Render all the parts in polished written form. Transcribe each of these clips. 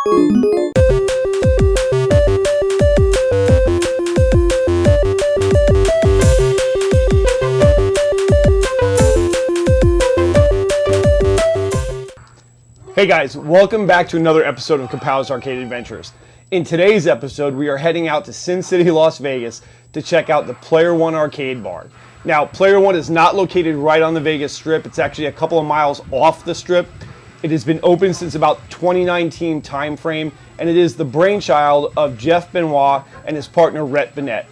Hey guys, welcome back to another episode of Kapows Arcade Adventures. In today's episode, we are heading out to Sin City, Las Vegas to check out the Player One arcade bar. Now, Player One is not located right on the Vegas Strip. It's actually a couple of miles off the Strip. It has been open since about 2019 timeframe, and it is the brainchild of Jeff Benoit and his partner, Rhett Bennett.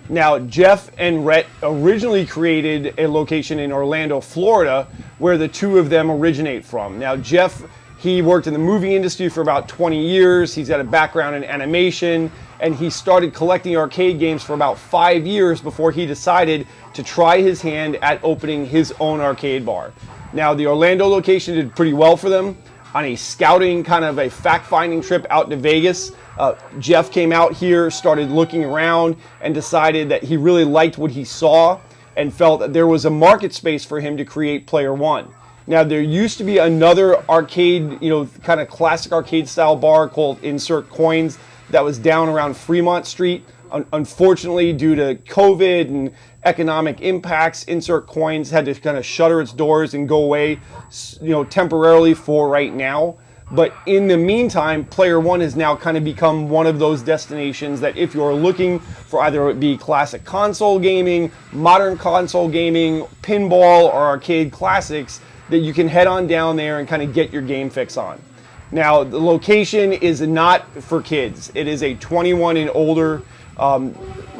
Now, Jeff and Rhett originally created a location in Orlando, Florida, where the two of them originate from. Now, Jeff, he worked in the movie industry for about 20 years. He's got a background in animation, and he started collecting arcade games for about 5 years before he decided to try his hand at opening his own arcade bar. Now, the Orlando location did pretty well for them. On a scouting, kind of a fact-finding trip out to Vegas, Jeff came out here, started looking around, and decided that he really liked what he saw and felt that there was a market space for him to create Player One. Now, there used to be another arcade, kind of classic arcade style bar called Insert Coins that was down around Fremont Street. Unfortunately, due to COVID and economic impacts, Insert Coins had to kind of shutter its doors and go away, temporarily for right now. But in the meantime, Player One has now kind of become one of those destinations that if you're looking for either it be classic console gaming, modern console gaming, pinball, or arcade classics, that you can head on down there and kind of get your game fix on. Now, the location is not for kids. It is a 21 and older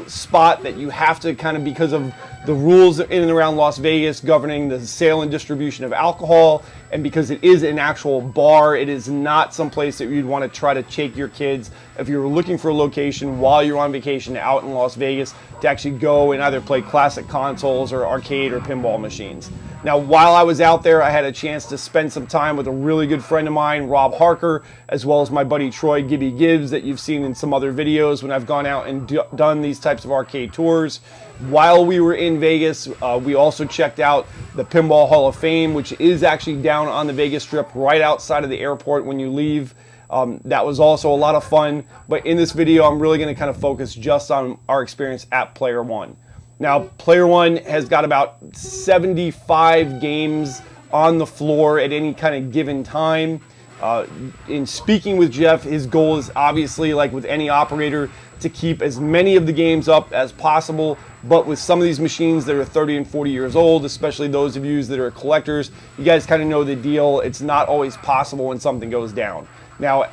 spot that you have to kind of, because of the rules in and around Las Vegas governing the sale and distribution of alcohol, and because it is an actual bar, it is not some place that you'd want to try to take your kids if you're looking for a location while you're on vacation out in Las Vegas to actually go and either play classic consoles or arcade or pinball machines. Now, while I was out there, I had a chance to spend some time with a really good friend of mine, Rob Harker, as well as my buddy Troy, Gibby Gibbs, that you've seen in some other videos when I've gone out and done these types of arcade tours. While we were in Vegas, we also checked out the Pinball Hall of Fame, which is actually down on the Vegas Strip right outside of the airport when you leave. That was also a lot of fun, but in this video, I'm really going to kind of focus just on our experience at Player One. Now, Player One has got about 75 games on the floor at any kind of given time. In speaking with Jeff, his goal is obviously, like with any operator, to keep as many of the games up as possible, but with some of these machines that are 30 and 40 years old, especially those of you that are collectors, you guys kind of know the deal. It's not always possible when something goes down. Now,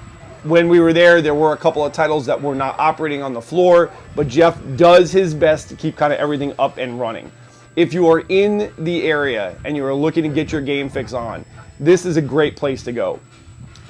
when we were there were a couple of titles that were not operating on the floor, but Jeff does his best to keep kind of everything up and running. If you are in the area and you are looking to get your game fix on, this is a great place to go.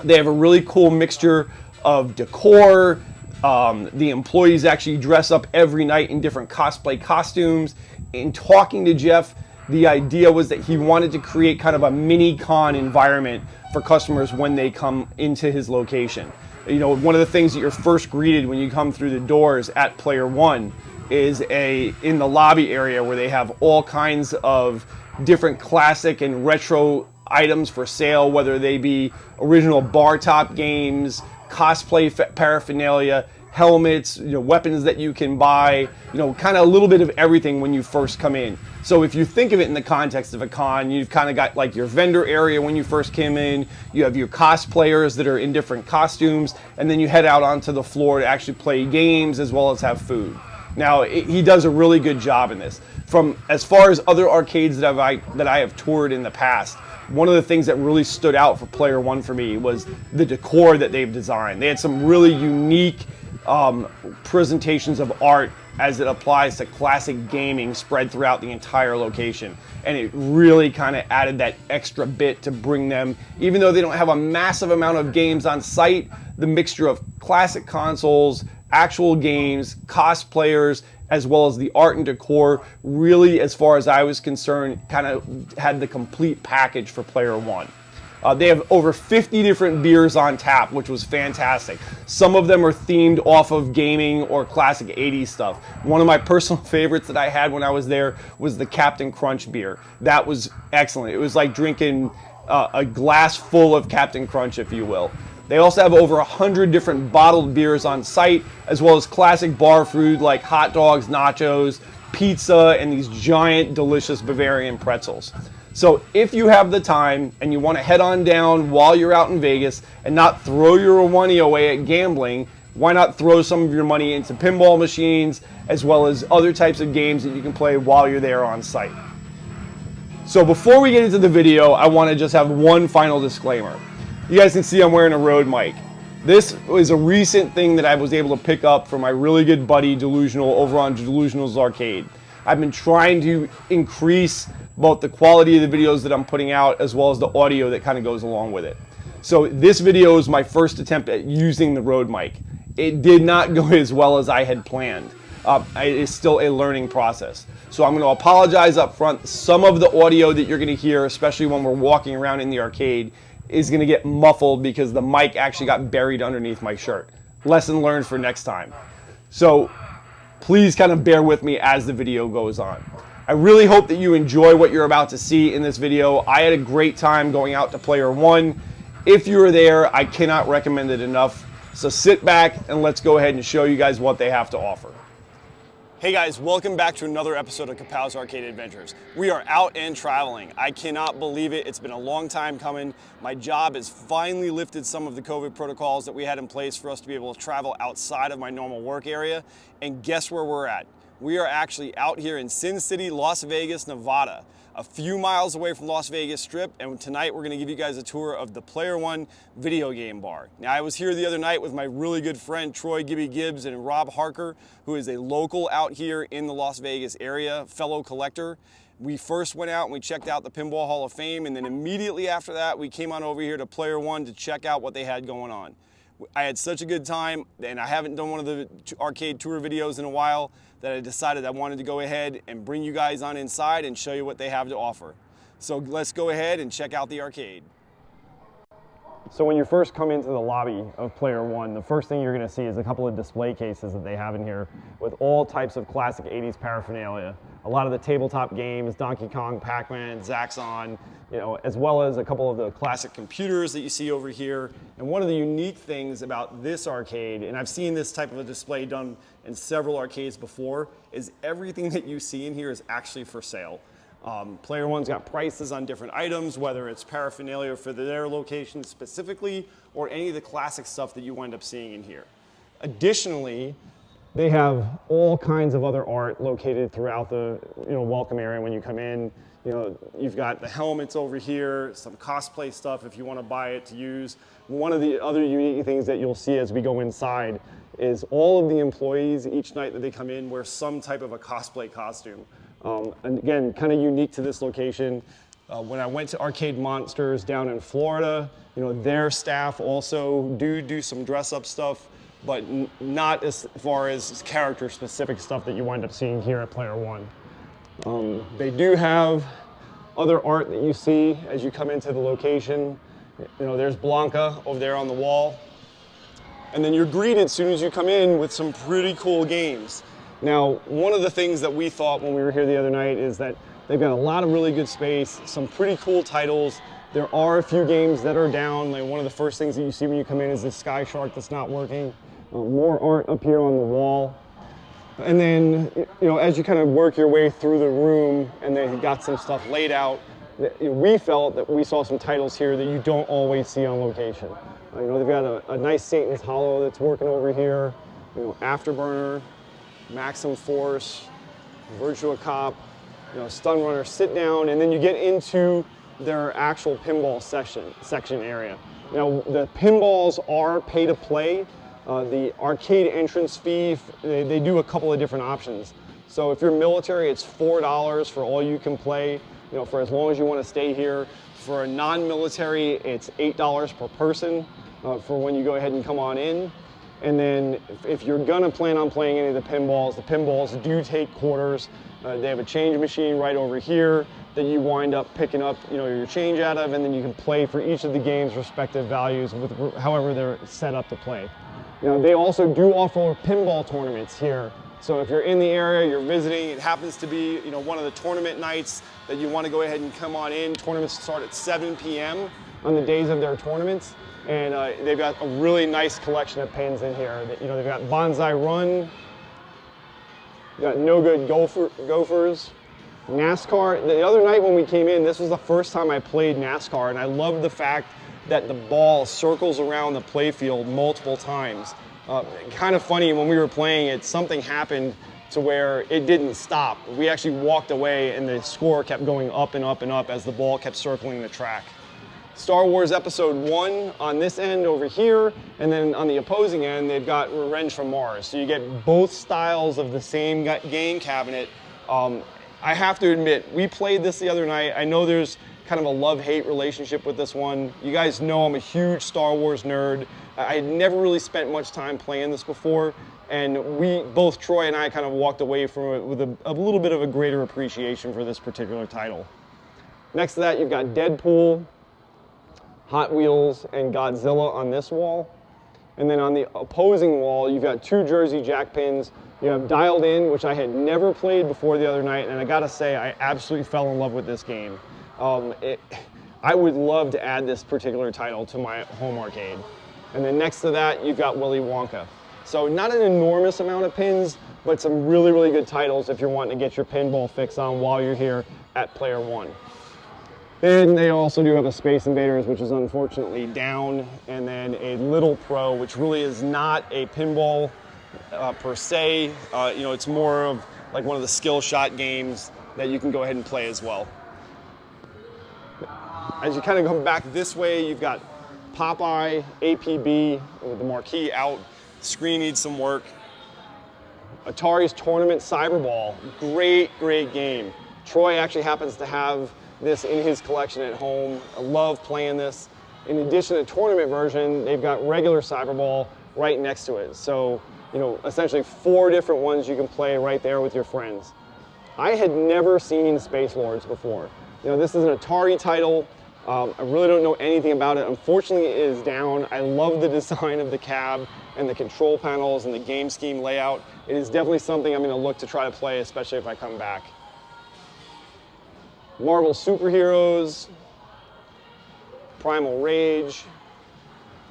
They have a really cool mixture of decor. The employees actually dress up every night in different cosplay costumes. In talking to Jeff, the idea was that he wanted to create kind of a mini con environment for customers when they come into his location. One of the things that you're first greeted when you come through the doors at Player One is in the lobby area where they have all kinds of different classic and retro items for sale, whether they be original bar top games, cosplay paraphernalia, helmets, weapons that you can buy, kind of a little bit of everything when you first come in. So if you think of it in the context of a con, you've kind of got like your vendor area when you first came in, you have your cosplayers that are in different costumes, and then you head out onto the floor to actually play games as well as have food. Now, he does a really good job in this. From as far as other arcades that I have toured in the past, one of the things that really stood out for Player One for me was the decor that they've designed. They had some really unique presentations of art as it applies to classic gaming spread throughout the entire location. And it really kind of added that extra bit to bring them, even though they don't have a massive amount of games on site, the mixture of classic consoles, actual games, cosplayers, as well as the art and decor, really, as far as I was concerned, kind of had the complete package for Player One. They have over 50 different beers on tap, which was fantastic. Some of them are themed off of gaming or classic 80s stuff. One of my personal favorites that I had when I was there was the Captain Crunch beer. That was excellent. It was like drinking a glass full of Captain Crunch, if you will. They also have over 100 different bottled beers on site, as well as classic bar food like hot dogs, nachos, pizza, and these giant delicious Bavarian pretzels. So if you have the time and you want to head on down while you're out in Vegas and not throw your money away at gambling, why not throw some of your money into pinball machines as well as other types of games that you can play while you're there on site. So before we get into the video, I want to just have one final disclaimer. You guys can see I'm wearing a Rode mic. This was a recent thing that I was able to pick up from my really good buddy Delusional over on Delusional's Arcade. I've been trying to increase both the quality of the videos that I'm putting out as well as the audio that kind of goes along with it. So this video is my first attempt at using the Rode mic. It did not go as well as I had planned. It is still a learning process. So I'm going to apologize up front. Some of the audio that you're going to hear, especially when we're walking around in the arcade, is going to get muffled because the mic actually got buried underneath my shirt. Lesson learned for next time. So please kind of bear with me as the video goes on. I really hope that you enjoy what you're about to see in this video. I had a great time going out to Player One. If you were there, I cannot recommend it enough. So sit back and let's go ahead and show you guys what they have to offer. Hey guys, welcome back to another episode of Kapows Arcade Adventures. We are out and traveling. I cannot believe it. It's been a long time coming. My job has finally lifted some of the COVID protocols that we had in place for us to be able to travel outside of my normal work area. And guess where we're at? We are actually out here in Sin City, Las Vegas, Nevada, a few miles away from Las Vegas Strip, and tonight we're going to give you guys a tour of the Player One video game bar. Now, I was here the other night with my really good friend Troy, Gibby, Gibbs, and Rob Harker, who is a local out here in the Las Vegas area, fellow collector. We first went out and we checked out the Pinball Hall of Fame, and then immediately after that, we came on over here to Player One to check out what they had going on. I had such a good time, and I haven't done one of the arcade tour videos in a while, that I decided I wanted to go ahead and bring you guys on inside and show you what they have to offer. So let's go ahead and check out the arcade. So when you first come into the lobby of Player One, the first thing you're going to see is a couple of display cases that they have in here with all types of classic 80s paraphernalia. A lot of the tabletop games, Donkey Kong, Pac-Man, Zaxxon, as well as a couple of the classic computers that you see over here. And one of the unique things about this arcade, and I've seen this type of a display done in several arcades before, is everything that you see in here is actually for sale. Player One's got prices on different items, whether it's paraphernalia for their location specifically, or any of the classic stuff that you wind up seeing in here. Additionally, they have all kinds of other art located throughout the welcome area when you come in. You've got the helmets over here, some cosplay stuff if you want to buy it to use. One of the other unique things that you'll see as we go inside is all of the employees each night that they come in wear some type of a cosplay costume. And again, kind of unique to this location. When I went to Arcade Monsters down in Florida, their staff also do some dress-up stuff, but not as far as character-specific stuff that you wind up seeing here at Player One. They do have other art that you see as you come into the location. There's Blanca over there on the wall. And then you're greeted as soon as you come in with some pretty cool games. Now, one of the things that we thought when we were here the other night is that they've got a lot of really good space, some pretty cool titles. There are a few games that are down. Like one of the first things that you see when you come in is this Sky Shark that's not working. More art up here on the wall. And then, as you kind of work your way through the room and they got some stuff laid out, we felt that we saw some titles here that you don't always see on location. They've got a nice Satan's Hollow that's working over here, Afterburner, Maximum Force, Virtua Cop, Stun Runner, Sit Down, and then you get into their actual pinball section area. Now, the pinballs are pay to play. The arcade entrance fee, they do a couple of different options. So if you're military, it's $4 for all you can play, for as long as you want to stay here. For a non-military, it's $8 per person for when you go ahead and come on in. And then if you're gonna plan on playing any of the pinballs do take quarters. They have a change machine right over here that you wind up picking up your change out of, and then you can play for each of the game's respective values with however they're set up to play. They also do offer pinball tournaments here. So if you're in the area, you're visiting, it happens to be one of the tournament nights that you want to go ahead and come on in. Tournaments start at 7 p.m. on the days of their tournaments. And they've got a really nice collection of pins in here. You know, they've got Bonsai Run, you got No Good Gophers, NASCAR. The other night when we came in, this was the first time I played NASCAR, and I love the fact that the ball circles around the playfield multiple times. Kind of funny, when we were playing it, something happened to where it didn't stop. We actually walked away and the score kept going up and up and up as the ball kept circling the track. Star Wars Episode 1 on this end over here, and then on the opposing end, they've got Revenge from Mars. So you get both styles of the same game cabinet. I have to admit, we played this the other night. I know there's kind of a love-hate relationship with this one. You guys know I'm a huge Star Wars nerd. I had never really spent much time playing this before, and both Troy and I kind of walked away from it with a little bit of a greater appreciation for this particular title. Next to that, you've got Deadpool, Hot Wheels, and Godzilla on this wall. And then on the opposing wall, you've got 2 Jersey Jack pins. You have Dialed In, which I had never played before the other night, and I gotta say, I absolutely fell in love with this game. I would love to add this particular title to my home arcade. And then next to that, you've got Willy Wonka. So not an enormous amount of pins, but some really, really good titles if you're wanting to get your pinball fix on while you're here at Player One. And they also do have a Space Invaders, which is unfortunately down, and then a Little Pro, which really is not a pinball per se. You know, it's more of like one of the skill shot games that you can go ahead and play as well. As you kind of come back this way, you've got Popeye, APB, with the marquee out. The screen needs some work. Atari's Tournament Cyberball, great, great game. Troy actually happens to have this in his collection at home. I love playing this. In addition to the tournament version, they've got regular Cyberball right next to it. So, you know, essentially 4 different ones you can play right there with your friends. I had never seen Space Lords before. You know, this is an Atari title. I really don't know anything about it. Unfortunately, it is down. I love the design of the cab and the control panels and the game scheme layout. It is definitely something I'm going to look to try to play, especially if I come back. Marvel Superheroes, Primal Rage,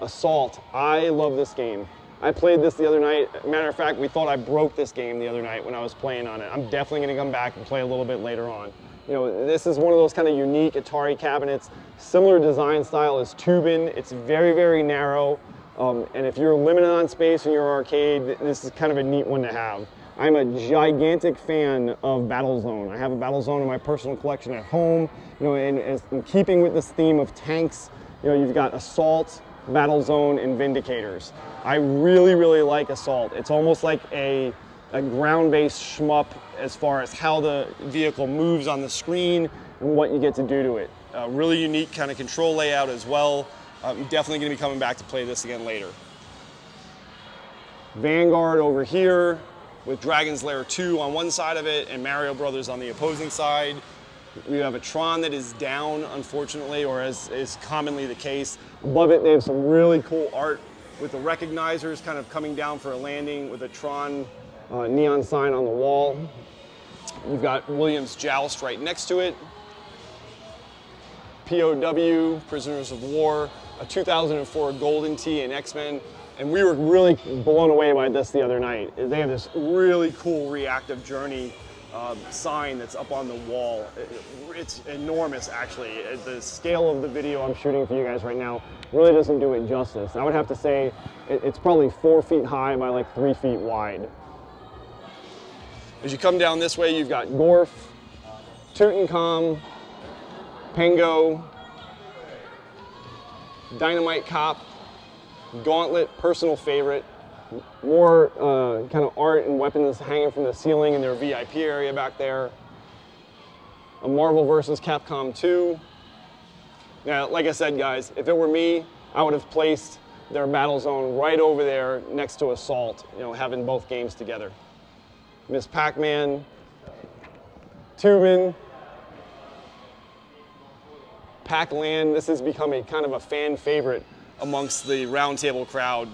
Assault. I love this game. I played this the other night. Matter of fact, we thought I broke this game the other night when I was playing on it. I'm definitely going to come back and play a little bit later on. You know, this is one of those kind of unique Atari cabinets. Similar design style as Tubin. It's very, very narrow. And if you're limited on space in your arcade, this is kind of a neat one to have. I'm a gigantic fan of Battlezone. I have a Battlezone in my personal collection at home. You know, and in keeping with this theme of tanks, you know, you've got Assault, Battlezone, and Vindicators. I really, really like Assault. It's almost like a ground-based shmup as far as how the vehicle moves on the screen and what you get to do to it. Really unique kind of control layout as well. I'm definitely going to be coming back to play this again later. Vanguard over here with Dragon's Lair 2 on one side of it and Mario Brothers on the opposing side. We have a Tron that is down, unfortunately, or as is commonly the case. Above it, they have some really cool art with the recognizers kind of coming down for a landing with a Tron neon sign on the wall. You've got Williams Joust right next to it. POW, Prisoners of War, a 2004 Golden Tee and X-Men. And we were really blown away by this the other night. They have this really cool Reactive Journey sign that's up on the wall. It's enormous, actually. The scale of the video I'm shooting for you guys right now really doesn't do it justice. I would have to say it's probably 4 feet high by like 3 feet wide. As you come down this way, you've got Gorf, Tutankhamun, Pengo, Dynamite Cop, Gauntlet, personal favorite. More kind of art and weapons hanging from the ceiling in their VIP area back there. A Marvel vs. Capcom 2. Now, like I said, guys, if it were me, I would have placed their Battlezone right over there next to Assault, you know, having both games together. Miss Pac-Man, Tubin, Pac-Land. This has become a kind of a fan favorite amongst the roundtable crowd.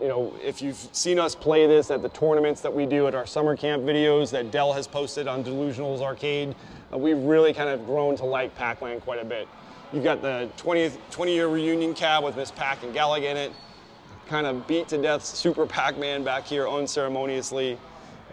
You know, if you've seen us play this at the tournaments that we do at our summer camp videos that Dell has posted on Delusional's Arcade, we've really kind of grown to like Pac-Land quite a bit. You got the 20-year reunion cab with Miss Pac and Gallagher in it. Kind of beat to death Super Pac-Man back here unceremoniously.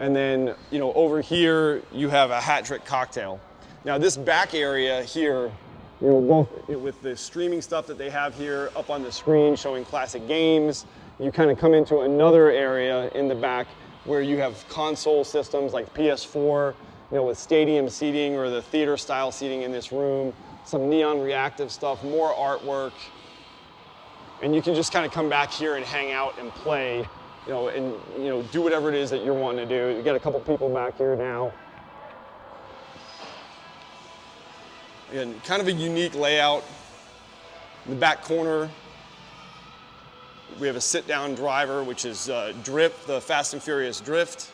And then, you know, over here you have a hat trick cocktail. Now this back area here, you know, both with the streaming stuff that they have here up on the screen showing classic games, you kind of come into another area in the back where you have console systems like PS4, you know, with stadium seating or the theater style seating in this room, some neon reactive stuff, more artwork. And you can just kind of come back here and hang out and play, you know, and you know, do whatever it is that you're wanting to do. You got a couple people back here now. Again, kind of a unique layout. In the back corner, we have a sit-down driver, which is Drift, the Fast and Furious Drift.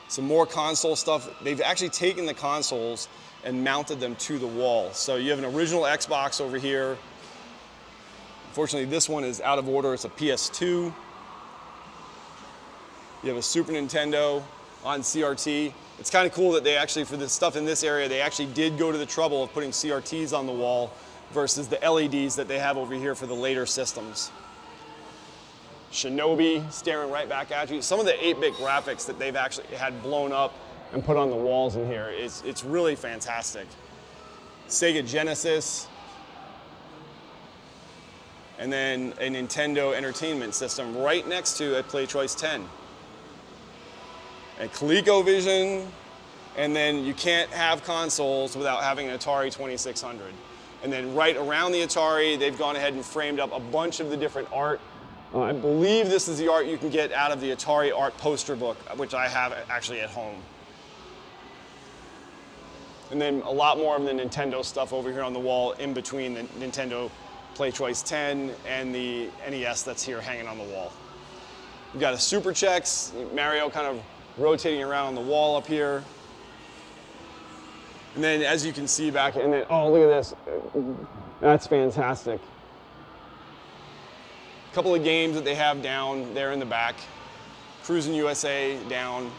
Some more console stuff. They've actually taken the consoles and mounted them to the wall. So you have an original Xbox over here. Unfortunately, this one is out of order. It's a PS2. You have a Super Nintendo on CRT. It's kind of cool that they actually, for the stuff in this area, they actually did go to the trouble of putting CRTs on the wall versus the LEDs that they have over here for the later systems. Shinobi staring right back at you. Some of the 8-bit graphics that they've actually had blown up and put on the walls in here, it's really fantastic. Sega Genesis. And then a Nintendo Entertainment System right next to a PlayChoice 10. A ColecoVision, and then you can't have consoles without having an Atari 2600. And then right around the Atari, they've gone ahead and framed up a bunch of the different art. I believe this is the art you can get out of the Atari art poster book, which I have actually at home. And then a lot more of the Nintendo stuff over here on the wall in between the Nintendo PlayChoice 10 and the NES that's here hanging on the wall. You've got a Super Chex, Mario kind of rotating around on the wall up here. And then as you can see back, and then, oh, look at this. That's fantastic. A couple of games that they have down there in the back. Cruising USA down.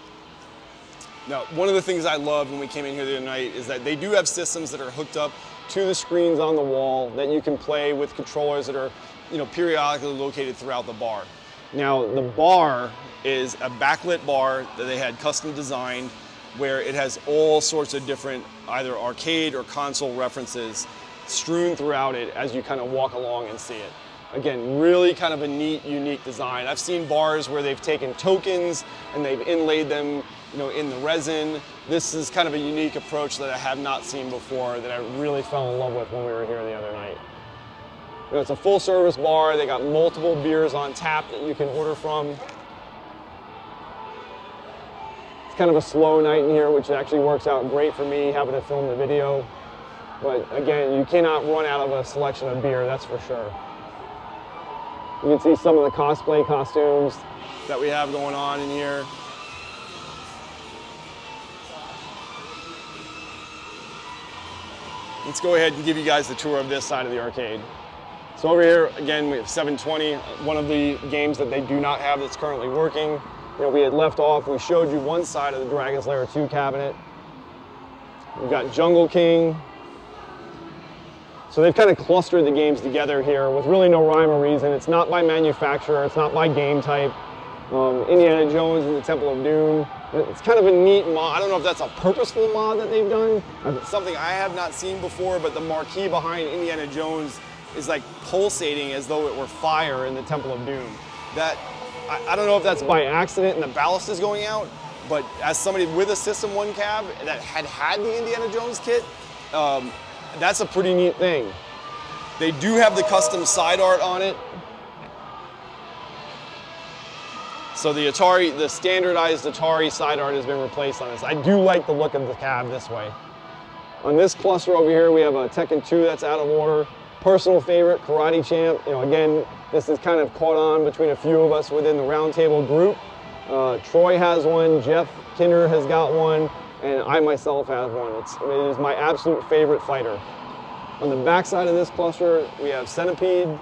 Now, one of the things I loved when we came in here the other night is that they do have systems that are hooked up to the screens on the wall that you can play with controllers that are, you know, periodically located throughout the bar. Now, the bar is a backlit bar that they had custom designed where it has all sorts of different either arcade or console references strewn throughout it as you kind of walk along and see it. Again, really kind of a neat, unique design. I've seen bars where they've taken tokens and they've inlaid them, you know, in the resin. This is kind of a unique approach that I have not seen before that I really fell in love with when we were here the other night. You know, it's a full service bar. They got multiple beers on tap that you can order from. It's kind of a slow night in here, which actually works out great for me having to film the video. But again, you cannot run out of a selection of beer, that's for sure. You can see some of the cosplay costumes that we have going on in here. Let's go ahead and give you guys the tour of this side of the arcade. So over here, again, we have 720, one of the games that they do not have that's currently working. You know, we had left off, we showed you one side of the Dragon's Lair 2 cabinet. We've got Jungle King. So they've kind of clustered the games together here with really no rhyme or reason. It's not by manufacturer, it's not by game type. Indiana Jones and the Temple of Doom. It's kind of a neat mod. I don't know if that's a purposeful mod that they've done. It's something I have not seen before, but the marquee behind Indiana Jones is like pulsating as though it were fire in the Temple of Doom. That, I don't know if that's by accident and the ballast is going out, but as somebody with a System 1 cab that had the Indiana Jones kit, that's a pretty neat thing. They do have the custom side art on it. So the Atari, the standardized Atari side art has been replaced on this. I do like the look of the cab this way. On this cluster over here, we have a Tekken 2 that's out of order. Personal favorite, Karate Champ. You know, again, this is kind of caught on between a few of us within the roundtable group. Troy has one, Jeff Kinder has got one, and I myself have one. It is my absolute favorite fighter. On the back side of this cluster, we have Centipede.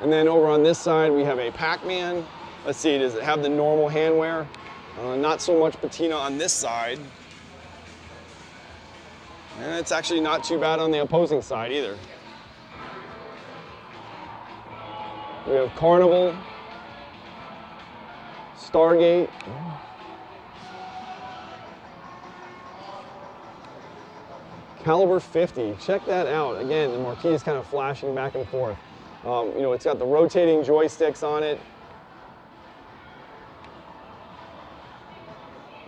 And then over on this side, we have a Pac-Man. Let's see, does it have the normal handwear? Not so much patina on this side. And it's actually not too bad on the opposing side either. We have Carnival, Stargate, Caliber 50. Check that out. Again, the marquee is kind of flashing back and forth. You know, it's got the rotating joysticks on it.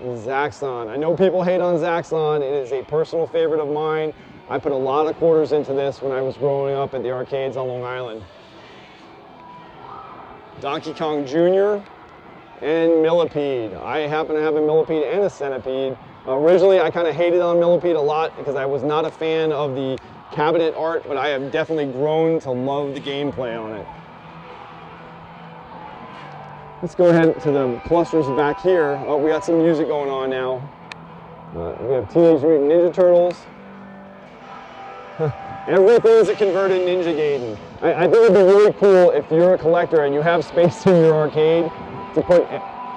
Zaxxon. I know people hate on Zaxxon. It is a personal favorite of mine. I put a lot of quarters into this when I was growing up at the arcades on Long Island. Donkey Kong Jr. and Millipede. I happen to have a Millipede and a Centipede. Originally, I kind of hated on Millipede a lot because I was not a fan of the cabinet art, but I have definitely grown to love the gameplay on it. Let's go ahead to the clusters back here. Oh, we got some music going on now. We have Teenage Mutant Ninja Turtles. Everything is a converted Ninja Gaiden. I think it'd be really cool if you're a collector and you have space in your arcade to put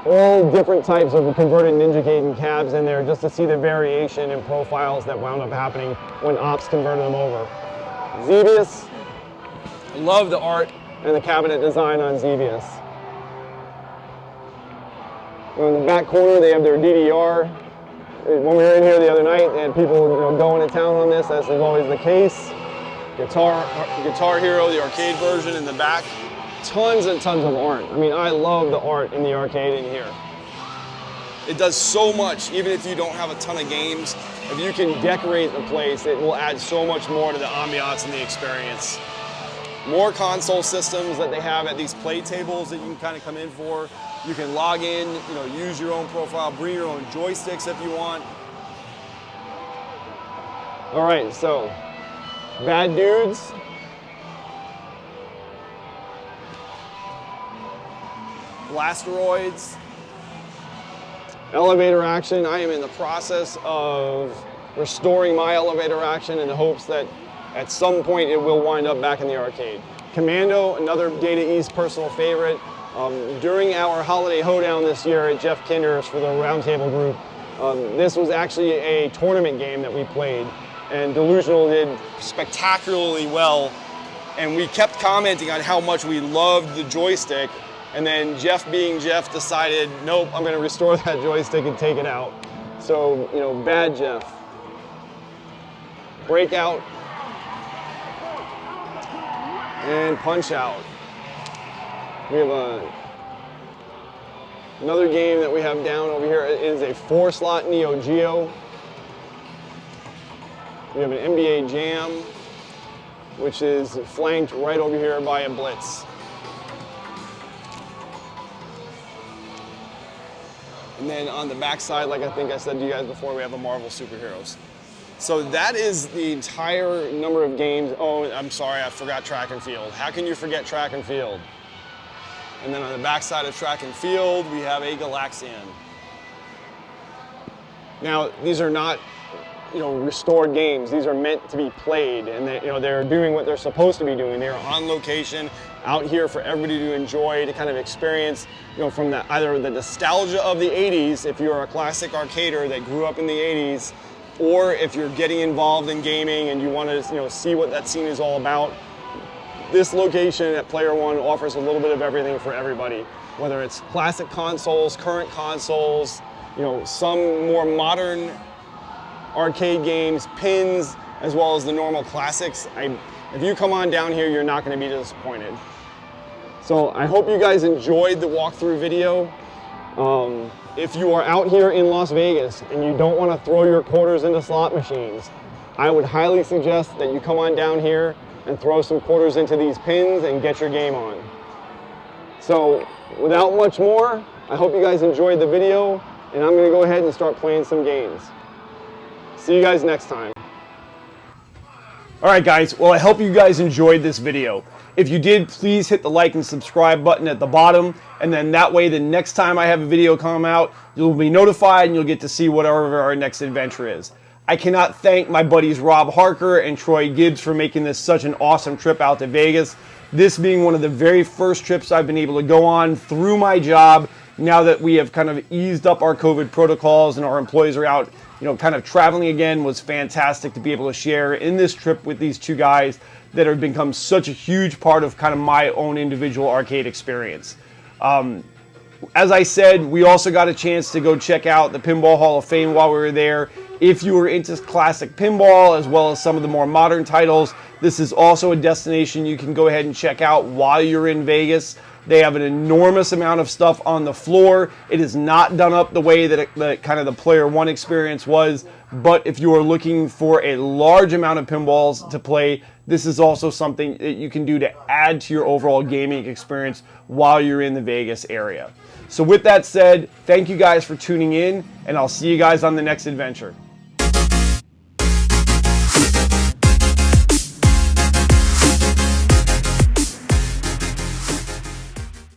all different types of converted Ninja Gaiden cabs in there just to see the variation in profiles that wound up happening when Ops converted them over. Xevious. Love the art and the cabinet design on Xevious. In the back corner, they have their DDR. When we were in here the other night, they had people going to town on this, as is always the case. Guitar Hero, the arcade version in the back. Tons and tons of art. I mean, I love the art in the arcade in here. It does so much, even if you don't have a ton of games. If you can decorate the place, it will add so much more to the ambiance and the experience. More console systems that they have at these play tables that you can kind of come in for. You can log in, use your own profile, bring your own joysticks if you want. All right, so Bad Dudes. Blasteroids. Elevator action. I am in the process of restoring my elevator action in the hopes that at some point it will wind up back in the arcade. Commando, another Data East personal favorite. During our holiday hoedown this year at Jeff Kinder's for the Roundtable group, this was actually a tournament game that we played, and Delusional did spectacularly well, and we kept commenting on how much we loved the joystick, and then Jeff being Jeff decided, nope, I'm going to restore that joystick and take it out. So, bad Jeff. Breakout and Punch Out. We have another game that we have down over here. It is a 4-slot Neo Geo. We have an NBA Jam, which is flanked right over here by a Blitz. And then on the back side, like I think I said to you guys before, we have a Marvel Superheroes. So that is the entire number of games. Oh, I'm sorry, I forgot Track and Field. How can you forget Track and Field? And then on the back side of Track and Field, we have a Galaxian. Now, these are not, restored games. These are meant to be played, and they're doing what they're supposed to be doing. They're on location, out here for everybody to enjoy, to kind of experience, from either the nostalgia of the 80s, if you're a classic arcader that grew up in the 80s, or if you're getting involved in gaming and you want to, see what that scene is all about. This location at Player One offers a little bit of everything for everybody, whether it's classic consoles, current consoles, some more modern arcade games, pins, as well as the normal classics. If you come on down here, you're not going to be disappointed. So I hope you guys enjoyed the walkthrough video. If you are out here in Las Vegas and you don't want to throw your quarters into slot machines, I would highly suggest that you come on down here and throw some quarters into these pins and get your game on. So without much more, I hope you guys enjoyed the video, and I'm going to go ahead and start playing some games. See you guys next time. All right, guys. Well, I hope you guys enjoyed this video. If you did, please hit the like and subscribe button at the bottom, and then that way the next time I have a video come out, you'll be notified and you'll get to see whatever our next adventure is. I cannot thank my buddies Rob Harker and Troy Gibbs for making this such an awesome trip out to Vegas. This being one of the very first trips I've been able to go on through my job, now that we have kind of eased up our COVID protocols and our employees are out, kind of traveling again was fantastic to be able to share in this trip with these two guys that have become such a huge part of kind of my own individual arcade experience. As I said, we also got a chance to go check out the Pinball Hall of Fame while we were there. If you were into classic pinball as well as some of the more modern titles, this is also a destination you can go ahead and check out while you're in Vegas. They have an enormous amount of stuff on the floor. It is not done up the way that kind of the Player One experience was, but if you are looking for a large amount of pinballs to play, this is also something that you can do to add to your overall gaming experience while you're in the Vegas area. So with that said, thank you guys for tuning in, and I'll see you guys on the next adventure.